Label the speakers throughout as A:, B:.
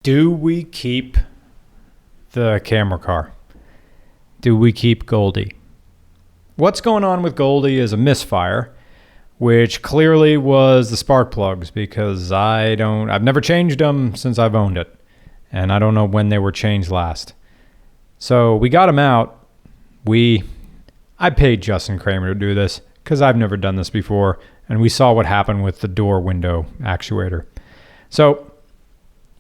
A: Do we keep the camera car? Do we keep Goldie? What's going on with Goldie is a misfire, which clearly was the spark plugs, because I've never changed them since I've owned it, and I don't know when they were changed last. So we got them out. I paid Justin Kramer to do this because I've never done this before, and we saw what happened with the door window actuator. So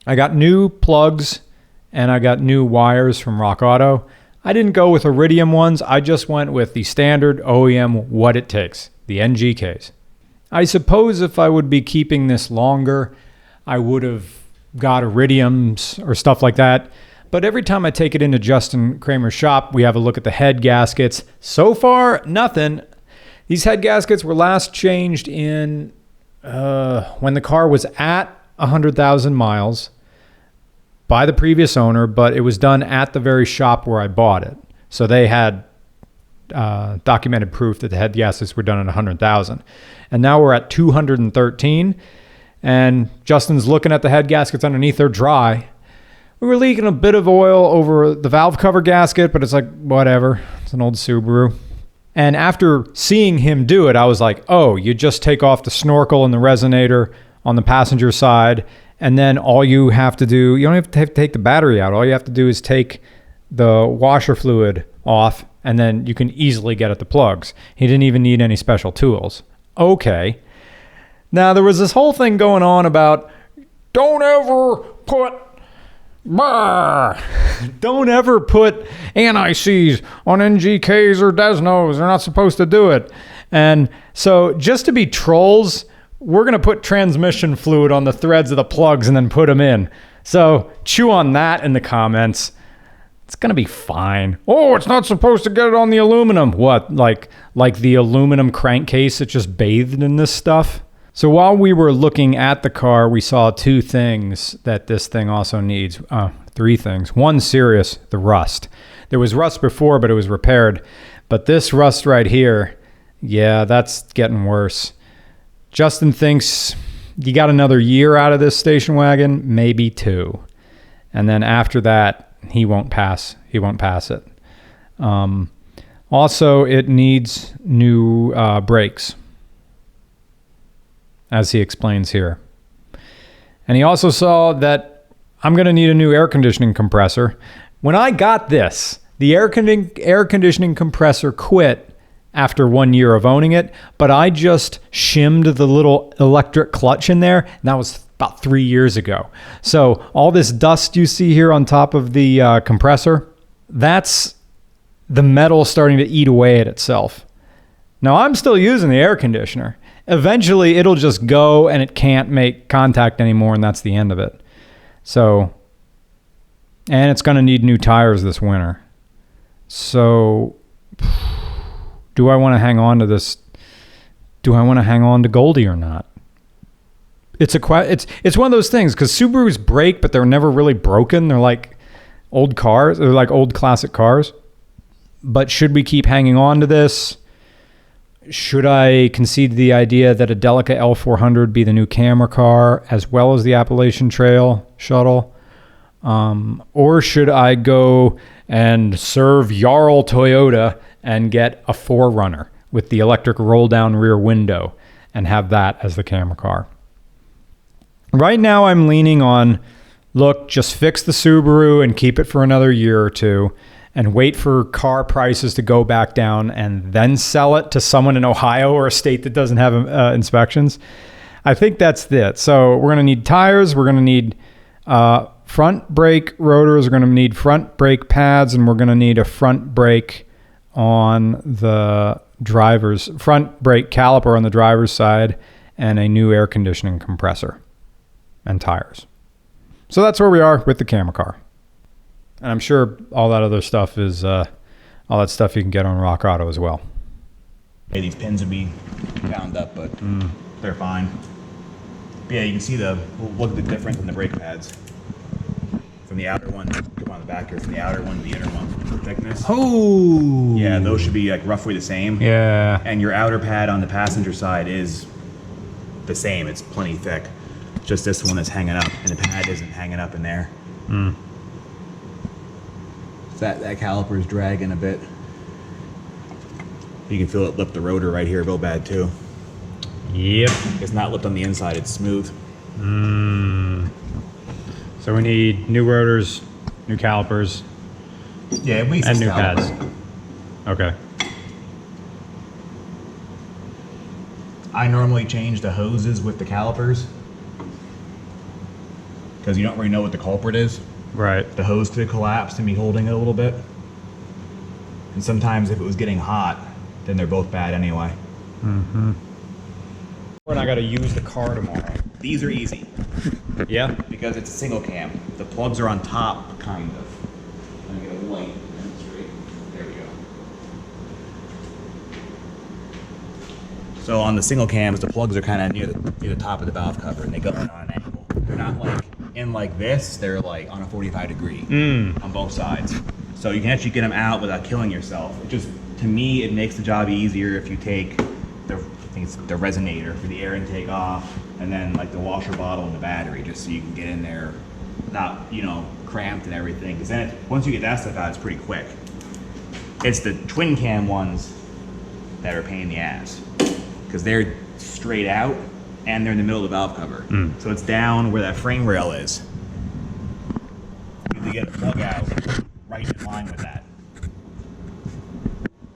A: I got new plugs and I got new wires from Rock Auto. I didn't go with Iridium ones. I just went with the standard OEM what it takes, the NGKs. I suppose if I would be keeping this longer, I would have got Iridiums or stuff like that. But every time I take it into Justin Kramer's shop, we have a look at the head gaskets. So far, nothing. These head gaskets were last changed in when the car was at 100,000 miles by the previous owner, but it was done at the very shop where I bought it. So they had documented proof that the head gaskets were done at 100,000. And now we're at 213. And Justin's looking at the head gaskets underneath. They're dry. We were leaking a bit of oil over the valve cover gasket, but it's like, whatever. It's an old Subaru. And after seeing him do it, I was like, oh, you just take off the snorkel and the resonator on the passenger side, and then all you have to do, you don't have to take the battery out. All you have to do is take the washer fluid off, and then you can easily get at the plugs. He didn't even need any special tools. Okay. Now, there was this whole thing going on about don't ever put anti-seize on NGKs or Desnos. They're not supposed to do it. And so just to be trolls, we're going to put transmission fluid on the threads of the plugs and then put them in. So chew on that in the comments. It's going to be fine. Oh, it's not supposed to get it on the aluminum. What? Like the aluminum crankcase that just bathed in this stuff? So while we were looking at the car, we saw two things that this thing also needs. Three things. One serious, the rust. There was rust before, but it was repaired. But this rust right here, yeah, that's getting worse. Justin thinks you got another year out of this station wagon, maybe 2. And then after that, he won't pass it. Also, it needs new brakes, as he explains here. And he also saw that I'm going to need a new air conditioning compressor. When I got this, the air conditioning compressor quit after 1 year of owning it, but I just shimmed the little electric clutch in there, and that was about 3 years ago. So all this dust you see here on top of the compressor, that's the metal starting to eat away at itself. Now, I'm still using the air conditioner. Eventually, it'll just go and it can't make contact anymore, and that's the end of it. So, and it's going to need new tires this winter. So, do I want to hang on to this? Do I want to hang on to Goldie or not? It's one of those things, because Subarus break, but they're never really broken. They're like old cars. They're like old classic cars. But should we keep hanging on to this? Should I concede the idea that a Delica L400 be the new camera car as well as the Appalachian Trail shuttle? Or should I go and serve Jarl Toyota and get a 4Runner with the electric roll-down rear window and have that as the camera car? Right now, I'm leaning on, look, just fix the Subaru and keep it for another year or two and wait for car prices to go back down and then sell it to someone in Ohio or a state that doesn't have inspections. I think that's it. So we're going to need tires. We're going to need front brake rotors. We're going to need front brake pads, and we're going to need a front brake on the front brake caliper on the driver's side, and a new air conditioning compressor and tires. So that's where we are with the camera car. And I'm sure all that other stuff is all that stuff you can get on Rock Auto as well.
B: Yeah, these pins would be bound up, but they're fine. But yeah, you can see look at the difference in the brake pads. From the outer one, come on the back here, from the outer one to the inner one for thickness.
A: Oh!
B: Yeah, those should be like roughly the same.
A: Yeah.
B: And your outer pad on the passenger side is the same. It's plenty thick. Just this one is hanging up, and the pad isn't hanging up in there. So that caliper is dragging a bit. You can feel it lip the rotor right here real bad too.
A: Yep.
B: It's not lipped on the inside, it's smooth.
A: So we need new rotors, new calipers,
B: Yeah, at least
A: and
B: this
A: new
B: caliper.
A: pads. Okay.
B: I normally change the hoses with the calipers because you don't really know what the culprit is.
A: Right.
B: The hose could collapse and be holding it a little bit. And sometimes if it was getting hot, then they're both bad anyway.
A: And I got to use the car tomorrow.
B: These are easy
A: Yeah.
B: because it's a single cam. The plugs are on top, kind of. Let me get a light and straight. There we go. So on the single cams, the plugs are kind of near the top of the valve cover, and they go in on an angle. They're not like in like this. They're like on a 45 degree on both sides. So you can actually get them out without killing yourself. It just, to me, it makes the job easier if you take the, I think it's the resonator for the air intake off, and then like the washer bottle and the battery, just so you can get in there not, you know, cramped and everything. Because then once you get that stuff out, it's pretty quick. It's the twin cam ones that are a pain in the ass, because they're straight out and they're in the middle of the valve cover. So it's down where that frame rail is. You have to get a plug out right in line with that.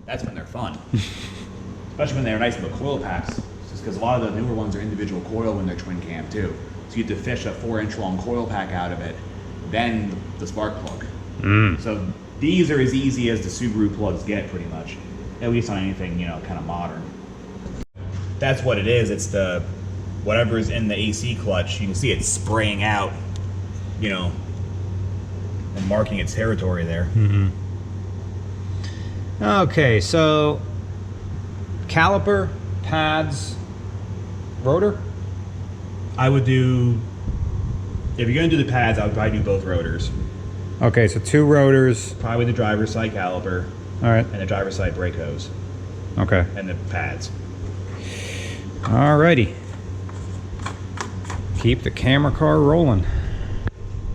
B: That's when they're fun. Especially when they're nice little coil packs. Just because a lot of the newer ones are individual coil when they're twin cam too. So you have to fish a 4-inch long coil pack out of it, then the spark plug. So these are as easy as the Subaru plugs get, pretty much. At least on anything, you know, kind of modern. That's what it is. It's the whatever's in the AC clutch. You can see it spraying out, you know, and marking its territory there.
A: Okay, so caliper, pads, rotor?
B: I would do, if you're going to do the pads, I would probably do both rotors.
A: Okay, so 2 rotors.
B: Probably the driver's side caliper
A: All right.
B: and the driver's side brake hose
A: Okay.
B: and the pads.
A: All righty. Keep the camera car rolling.